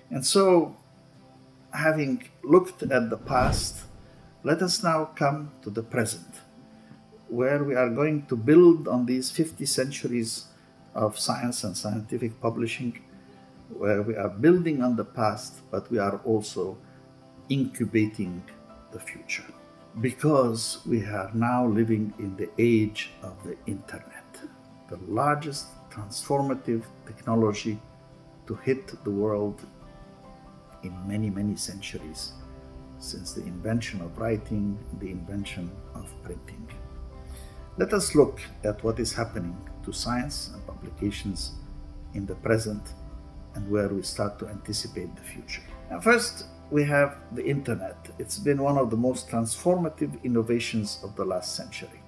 And so, having looked at the past, let us now come to the present, where we are going to build on these 50 centuries of science and scientific publishing, where we are building on the past, but we are also incubating the future. Because we are now living in the age of the internet, the largest transformative technology to hit the world in many, many centuries, since the invention of writing, the invention of printing. Let us look at what is happening to science and publications in the present and where we start to anticipate the future. Now, first, we have the internet. It's been one of the most transformative innovations of the last century.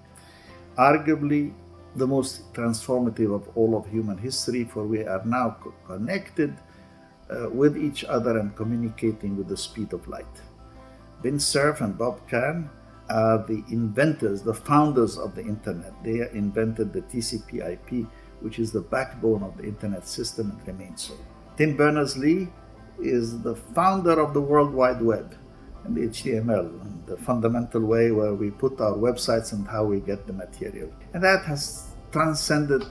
Arguably, the most transformative of all of human history, for we are now connected with each other and communicating with the speed of light. Vint Cerf and Bob Kahn are the inventors, the founders of the internet. They invented the TCP/IP, which is the backbone of the internet system and remains so. Tim Berners-Lee is the founder of the World Wide Web and the HTML, and the fundamental way where we put our websites and how we get the material. And that has transcended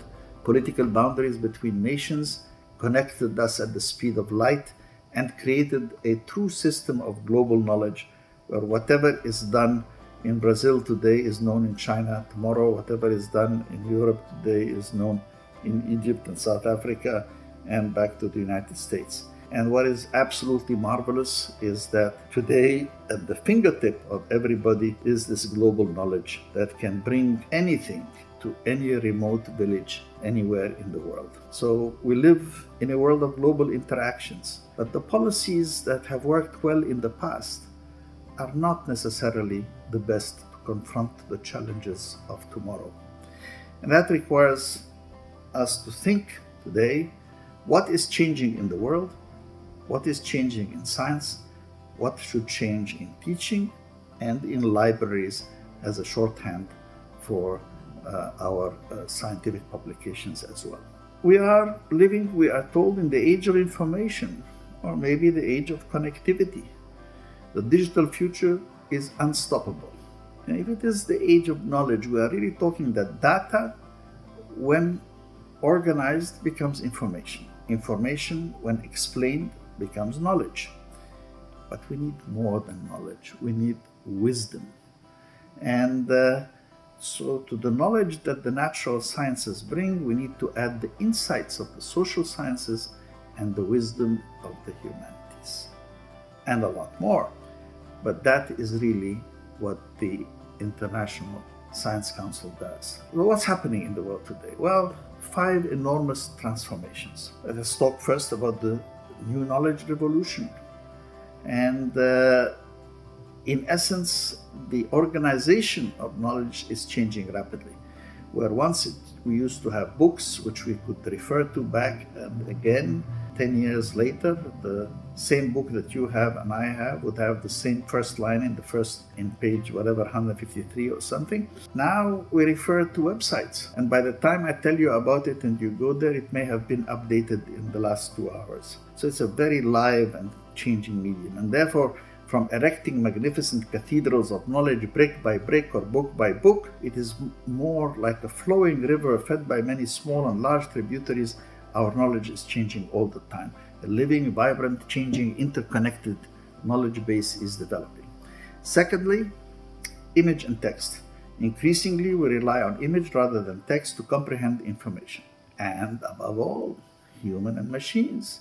political boundaries between nations, connected us at the speed of light, and created a true system of global knowledge where whatever is done in Brazil today is known in China tomorrow, whatever is done in Europe today is known in Egypt and South Africa and back to the United States. And what is absolutely marvelous is that today at the fingertip of everybody is this global knowledge that can bring anything to any remote village anywhere in the world. So we live in a world of global interactions, but the policies that have worked well in the past are not necessarily the best to confront the challenges of tomorrow. And that requires us to think today, what is changing in the world? What is changing in science? What should change in teaching and in libraries as a shorthand for our scientific publications as well. We are living, we are told, in the age of information, or maybe the age of connectivity. The digital future is unstoppable. And if it is the age of knowledge, we are really talking that data, when organized, becomes information. Information, when explained, becomes knowledge. But we need more than knowledge. We need wisdom. And so to the knowledge that the natural sciences bring, we need to add the insights of the social sciences and the wisdom of the humanities. And a lot more. But that is really what the International Science Council does. Well, what's happening in the world today? Well, 5 enormous transformations. Let us talk first about the new knowledge revolution. And in essence, the organization of knowledge is changing rapidly. Where once we used to have books which we could refer to back and again, 10 years later, the same book that you have and I have would have the same first line in page whatever, 153 or something. Now we refer to websites. And by the time I tell you about it and you go there, it may have been updated in the last 2 hours. So it's a very live and changing medium. And therefore, from erecting magnificent cathedrals of knowledge brick by brick or book by book, it is more like a flowing river fed by many small and large tributaries. Our knowledge is changing all the time. A living, vibrant, changing, interconnected knowledge base is developing. Secondly, image and text. Increasingly, we rely on image rather than text to comprehend information. And above all, human and machines.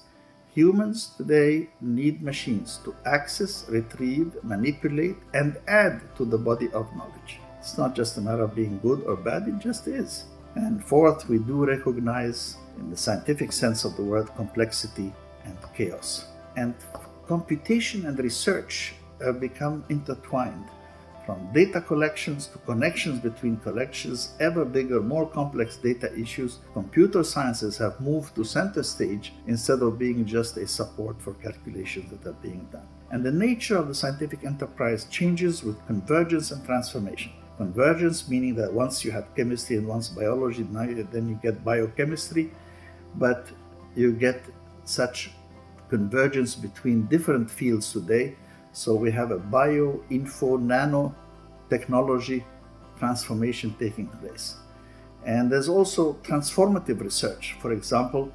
Humans today need machines to access, retrieve, manipulate, and add to the body of knowledge. It's not just a matter of being good or bad, it just is. And fourth, we do recognize, in the scientific sense of the word, complexity and chaos. And computation and research have become intertwined. From data collections to connections between collections, ever bigger, more complex data issues, computer sciences have moved to center stage instead of being just a support for calculations that are being done. And the nature of the scientific enterprise changes with convergence and transformation. Convergence meaning that once you had chemistry and once biology, then you get biochemistry, but you get such convergence between different fields today. So we have a bio, info, nano technology transformation taking place. And there's also transformative research. For example,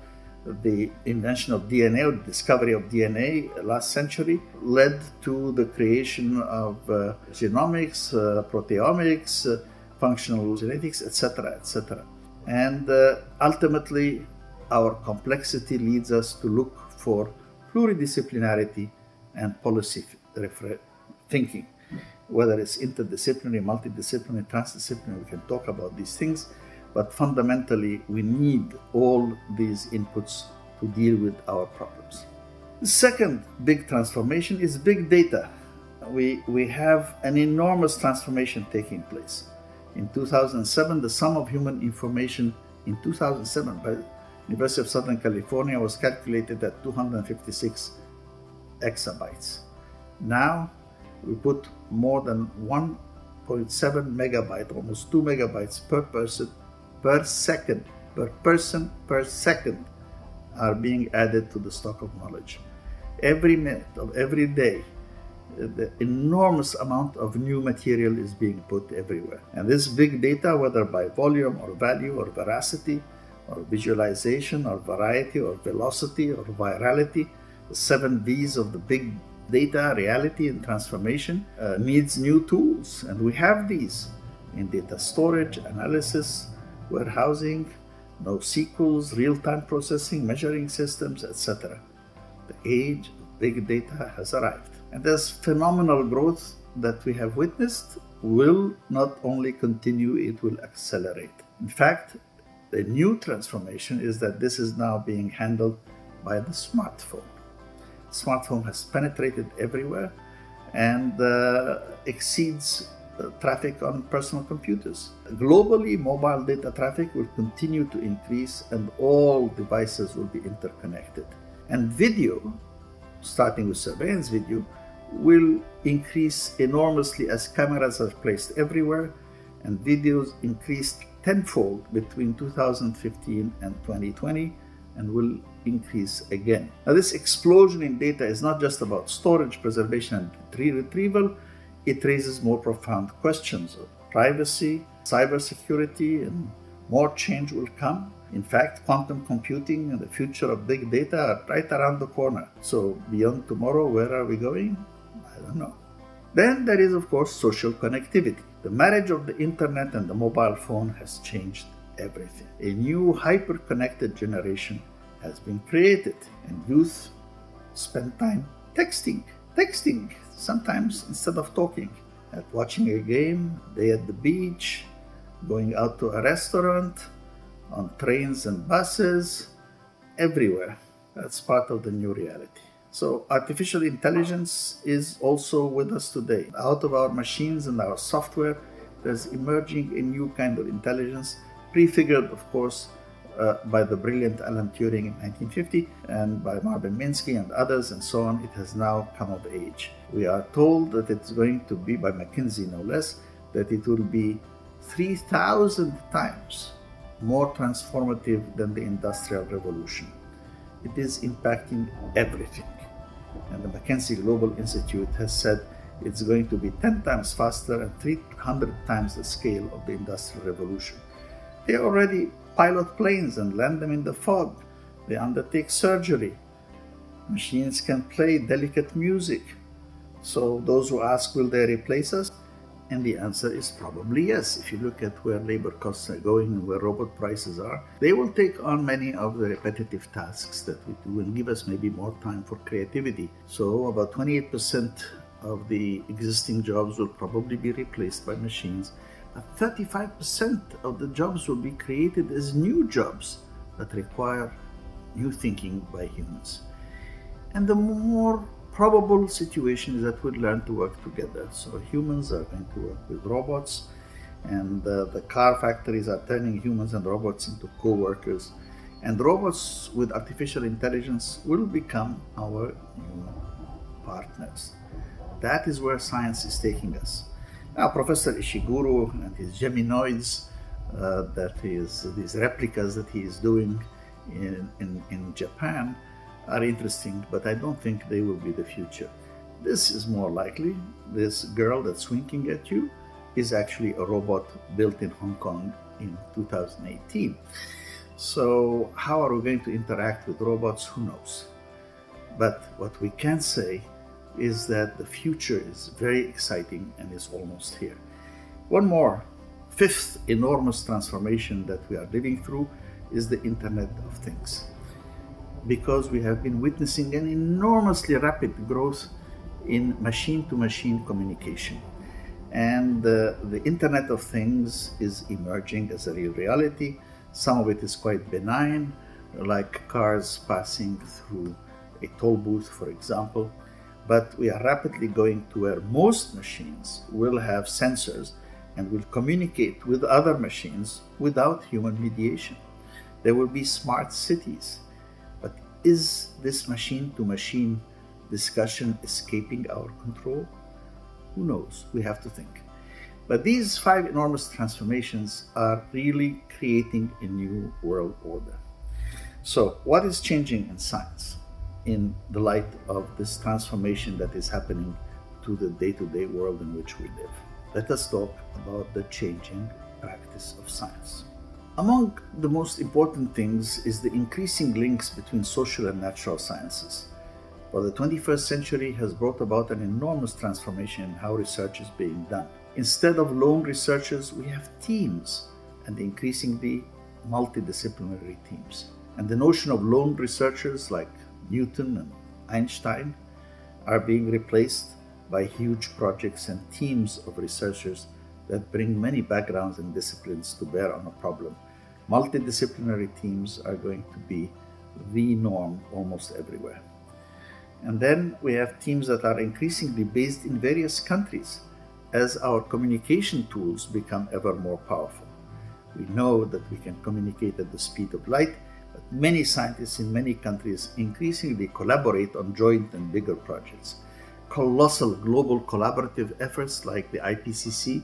the invention of DNA, or the discovery of DNA last century, led to the creation of genomics, proteomics, functional genetics, etc., etc. And ultimately, our complexity leads us to look for pluridisciplinarity and policy thinking. Whether it's interdisciplinary, multidisciplinary, transdisciplinary, we can talk about these things. But fundamentally, we need all these inputs to deal with our problems. The second big transformation is big data. We have an enormous transformation taking place. In 2007, the sum of human information in 2007 by the University of Southern California was calculated at 256 exabytes. Now, we put more than 1.7 megabytes, almost 2 megabytes per person, per second, per person, per second are being added to the stock of knowledge. Every minute of every day, the enormous amount of new material is being put everywhere. And this big data, whether by volume or value or veracity or visualization or variety or velocity or virality, the 7 V's of the big data, reality and transformation, needs new tools. And we have these in data storage, analysis, warehousing, NoSQLs, real-time processing, measuring systems, etc. The age of big data has arrived. And this phenomenal growth that we have witnessed will not only continue, it will accelerate. In fact, the new transformation is that this is now being handled by the smartphone. The smartphone has penetrated everywhere and exceeds traffic on personal computers. Globally, mobile data traffic will continue to increase and all devices will be interconnected. And video, starting with surveillance video, will increase enormously as cameras are placed everywhere, and videos increased tenfold between 2015 and 2020 and will increase again. Now, this explosion in data is not just about storage, preservation, and retrieval. It raises more profound questions of privacy, cybersecurity, and more change will come. In fact, quantum computing and the future of big data are right around the corner. So beyond tomorrow, where are we going? I don't know. Then there is, of course, social connectivity. The marriage of the internet and the mobile phone has changed everything. A new hyper-connected generation has been created, and youth spend time texting, sometimes instead of talking, at watching a game, day at the beach, going out to a restaurant, on trains and buses, everywhere. That's part of the new reality. So artificial intelligence is also with us today. Out of our machines and our software, there's emerging a new kind of intelligence, prefigured, of course, by the brilliant Alan Turing in 1950 and by Marvin Minsky and others and so on. It has now come of age. We are told that it's going to be, by McKinsey no less, that it will be 3,000 times more transformative than the Industrial Revolution. It is impacting everything. And the McKinsey Global Institute has said it's going to be 10 times faster and 300 times the scale of the Industrial Revolution. They already pilot planes and land them in the fog. They undertake surgery. Machines can play delicate music. So those who ask, will they replace us? And the answer is probably yes. If you look at where labor costs are going and where robot prices are, they will take on many of the repetitive tasks that we do and give us maybe more time for creativity. So about 28% of the existing jobs will probably be replaced by machines. But 35% of the jobs will be created as new jobs that require new thinking by humans. And the more probable situation is that we'll learn to work together. So humans are going to work with robots, and the car factories are turning humans and robots into co-workers. And robots with artificial intelligence will become our new partners. That is where science is taking us. Now, Professor Ishiguro and his Geminoids, these replicas that he is doing in Japan, are interesting, but I don't think they will be the future. This is more likely. This girl that's winking at you is actually a robot built in Hong Kong in 2018. So how are we going to interact with robots? Who knows? But what we can say is that the future is very exciting and is almost here. One more, fifth enormous transformation that we are living through is the Internet of Things. Because we have been witnessing an enormously rapid growth in machine-to-machine communication. And the Internet of Things is emerging as a real reality. Some of it is quite benign, like cars passing through a toll booth, for example. But we are rapidly going to where most machines will have sensors and will communicate with other machines without human mediation. There will be smart cities. But is this machine-to-machine discussion escaping our control? Who knows? We have to think. But these 5 enormous transformations are really creating a new world order. So what is changing in science in the light of this transformation that is happening to the day-to-day world in which we live? Let us talk about the changing practice of science. Among the most important things is the increasing links between social and natural sciences. For the 21st century has brought about an enormous transformation in how research is being done. Instead of lone researchers, we have teams, and increasingly multidisciplinary teams. And the notion of lone researchers like Newton and Einstein are being replaced by huge projects and teams of researchers that bring many backgrounds and disciplines to bear on a problem. Multidisciplinary teams are going to be the norm almost everywhere. And then we have teams that are increasingly based in various countries as our communication tools become ever more powerful. We know that we can communicate at the speed of light, but many scientists in many countries increasingly collaborate on joint and bigger projects. Colossal global collaborative efforts like the IPCC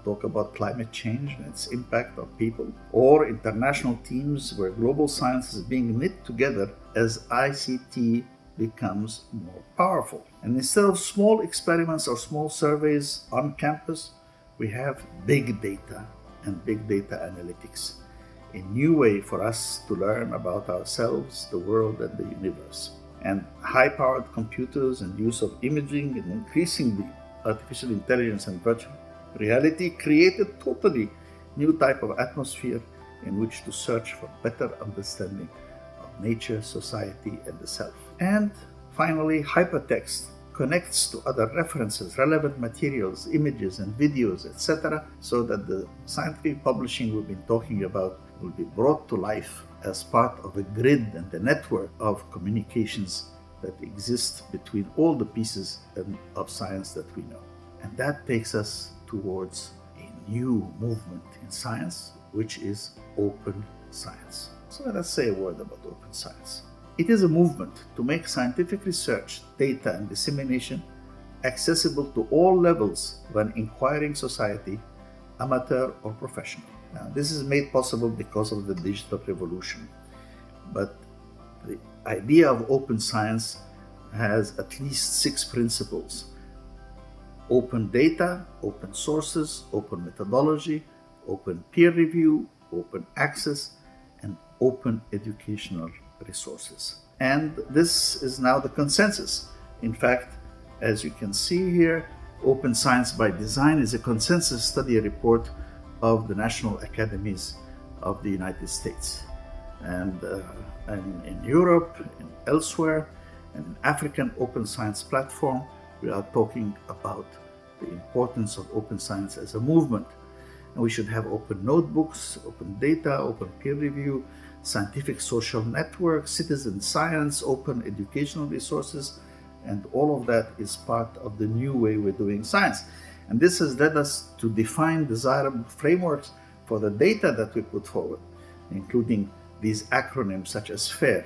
talk about climate change and its impact on people, or international teams where global science is being knit together as ICT becomes more powerful. And instead of small experiments or small surveys on campus, we have big data and big data analytics, a new way for us to learn about ourselves, the world, and the universe. And high-powered computers and use of imaging and increasingly artificial intelligence and virtual reality create a totally new type of atmosphere in which to search for better understanding of nature, society, and the self. And finally, hypertext connects to other references, relevant materials, images and videos, etc., so that the scientific publishing we've been talking about will be brought to life as part of a grid and a network of communications that exist between all the pieces of science that we know. And that takes us towards a new movement in science, which is open science. So let us say a word about open science. It is a movement to make scientific research, data, and dissemination accessible to all levels of an inquiring society, amateur or professional. Now, this is made possible because of the digital revolution. But the idea of open science has at least 6 principles: open data, open sources, open methodology, open peer review, open access, and open educational resources. And this is now the consensus. In fact, as you can see here, Open Science by Design is a consensus study report of the National Academies of the United States. And in Europe and elsewhere, and in African Open Science Platform, we are talking about the importance of open science as a movement. And we should have open notebooks, open data, open peer review, scientific social networks, citizen science, open educational resources, and all of that is part of the new way we're doing science. And this has led us to define desirable frameworks for the data that we put forward, including these acronyms such as FAIR: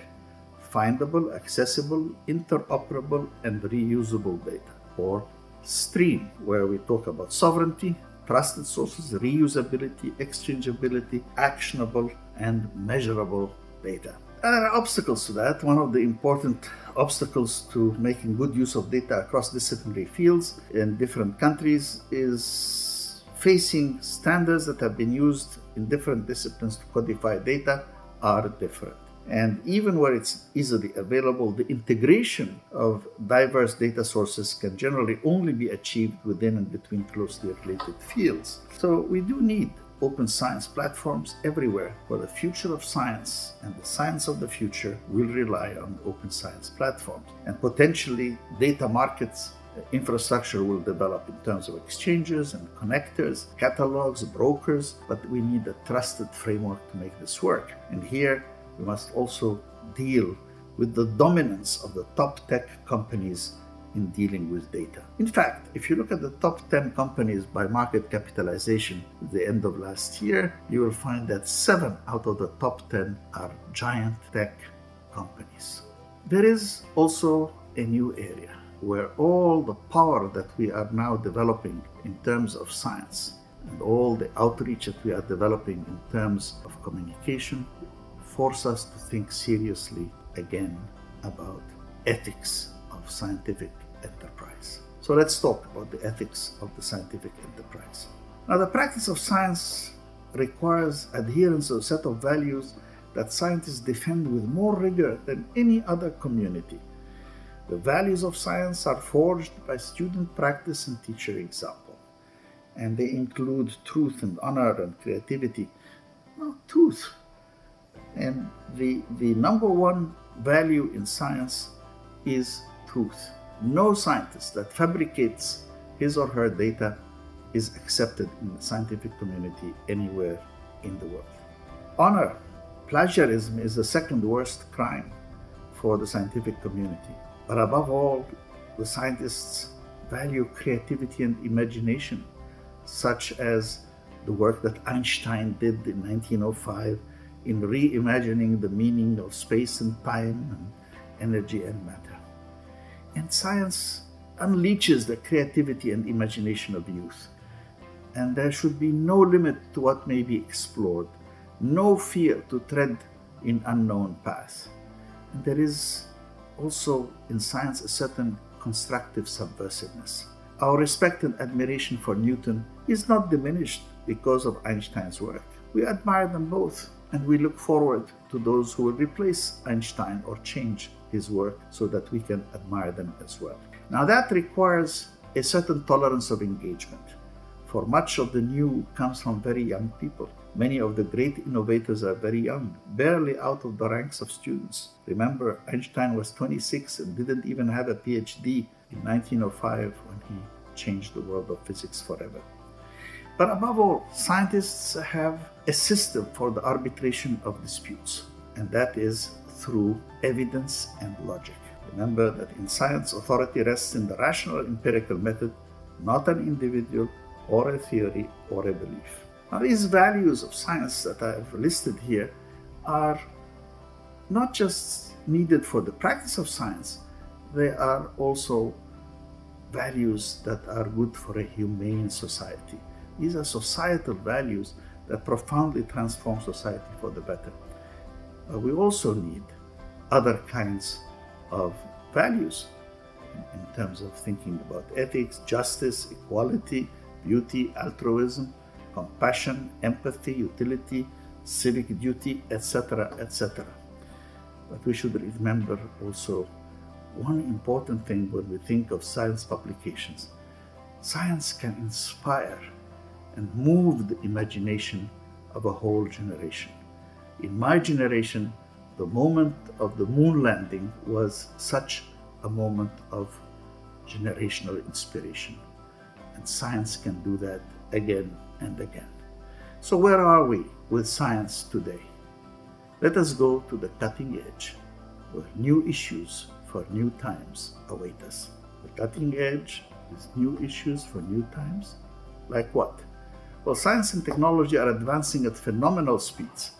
findable, accessible, interoperable, and reusable data, or STREAM, where we talk about sovereignty, trusted sources, reusability, exchangeability, actionable, and measurable data. And there are obstacles to that. One of the important obstacles to making good use of data across disciplinary fields in different countries is facing standards that have been used in different disciplines to codify data are different. And even where it's easily available, the integration of diverse data sources can generally only be achieved within and between closely related fields. So we do need open science platforms everywhere, where the future of science and the science of the future will rely on open science platforms. And potentially data markets infrastructure will develop in terms of exchanges and connectors, catalogs, brokers, but we need a trusted framework to make this work. And here we must also deal with the dominance of the top tech companies in dealing with data. In fact, if you look at the top 10 companies by market capitalization at the end of last year, you will find that 7 out of the top 10 are giant tech companies. There is also a new area where all the power that we are now developing in terms of science and all the outreach that we are developing in terms of communication force us to think seriously again about ethics of scientific enterprise. So let's talk about the ethics of the scientific enterprise. Now, the practice of science requires adherence to a set of values that scientists defend with more rigor than any other community. The values of science are forged by student practice and teacher example, and they include truth and honor and creativity. No, truth. And the number one value in science is truth. No scientist that fabricates his or her data is accepted in the scientific community anywhere in the world. Honor, plagiarism is the second worst crime for the scientific community. But above all, the scientists value creativity and imagination, such as the work that Einstein did in 1905 in reimagining the meaning of space and time and energy and matter. And science unleashes the creativity and imagination of youth. And there should be no limit to what may be explored, no fear to tread in unknown paths. And there is also in science a certain constructive subversiveness. Our respect and admiration for Newton is not diminished because of Einstein's work. We admire them both, and we look forward to those who will replace Einstein or change his work so that we can admire them as well. Now, that requires a certain tolerance of engagement, for much of the new comes from very young people. Many of the great innovators are very young, barely out of the ranks of students. Remember, Einstein was 26 and didn't even have a PhD in 1905 when he changed the world of physics forever. But above all, scientists have a system for the arbitration of disputes, and that is through evidence and logic. Remember that in science, authority rests in the rational empirical method, not an individual or a theory or a belief. Now, these values of science that I have listed here are not just needed for the practice of science, they are also values that are good for a humane society. These are societal values that profoundly transform society for the better. But we also need other kinds of values in terms of thinking about ethics, justice, equality, beauty, altruism, compassion, empathy, utility, civic duty, etc., etc. But we should remember also one important thing when we think of science publications. Science can inspire and move the imagination of a whole generation. In my generation, the moment of the moon landing was such a moment of generational inspiration. And science can do that again and again. So where are we with science today? Let us go to the cutting edge, where new issues for new times await us. The cutting edge is new issues for new times? Like what? Well, science and technology are advancing at phenomenal speeds.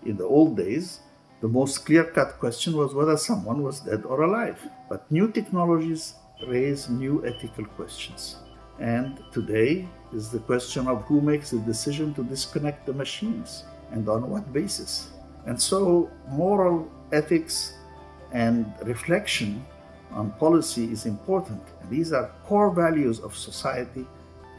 In the old days, the most clear-cut question was whether someone was dead or alive. But new technologies raise new ethical questions. And today is the question of who makes the decision to disconnect the machines and on what basis. And so moral ethics and reflection on policy is important. And these are core values of society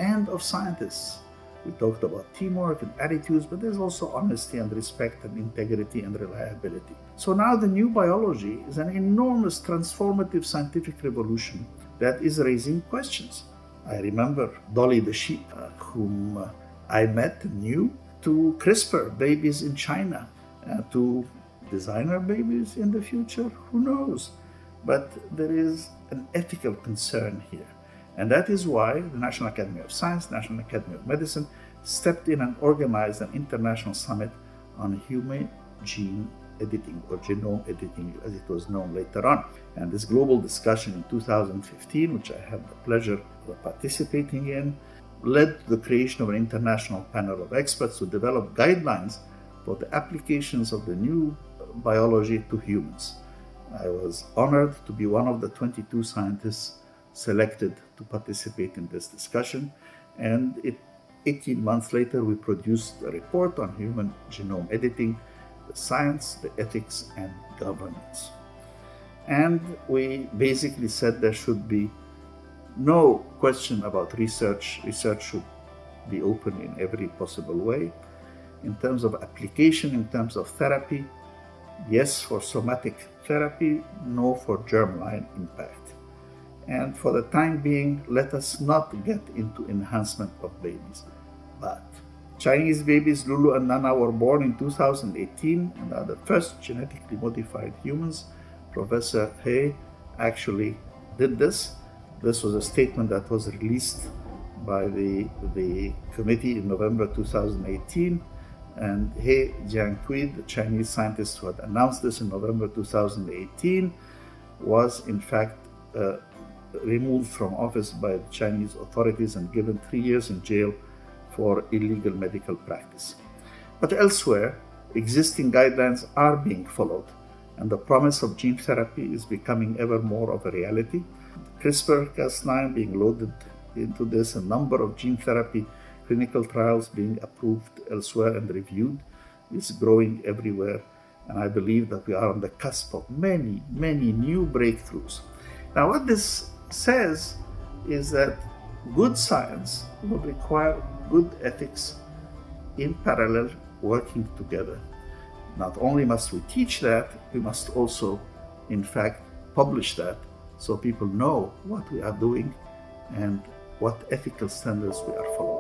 and of scientists. We talked about teamwork and attitudes, but there's also honesty and respect and integrity and reliability. So now the new biology is an enormous transformative scientific revolution that is raising questions. I remember Dolly the sheep, whom I met and knew, to CRISPR babies in China, to designer babies in the future, who knows? But there is an ethical concern here. And that is why the National Academy of Science, National Academy of Medicine stepped in and organized an international summit on human gene editing, or genome editing as it was known later on. And this global discussion in 2015, which I had the pleasure of participating in, led to the creation of an international panel of experts to develop guidelines for the applications of the new biology to humans. I was honored to be one of the 22 scientists selected to participate in this discussion, and 18 months later we produced a report on human genome editing, the science, the ethics, and governance. And we basically said there should be no question about research. Research should be open in every possible way. In terms of application, in terms of therapy, yes for somatic therapy, no for germline impact. And for the time being, let us not get into enhancement of babies. But Chinese babies Lulu and Nana were born in 2018 and are the first genetically modified humans. Professor He actually did this. This was a statement that was released by the committee in November 2018. And He Jiankui, the Chinese scientist who had announced this in November 2018, was in fact removed from office by the Chinese authorities and given 3 years in jail for illegal medical practice. But elsewhere, existing guidelines are being followed, and the promise of gene therapy is becoming ever more of a reality. CRISPR-Cas9 being loaded into this, a number of gene therapy clinical trials being approved elsewhere and reviewed, is growing everywhere, and I believe that we are on the cusp of many, many new breakthroughs. Now, what this says is that good science will require good ethics in parallel, working together. Not only must we teach that, we must also, in fact, publish that so people know what we are doing and what ethical standards we are following.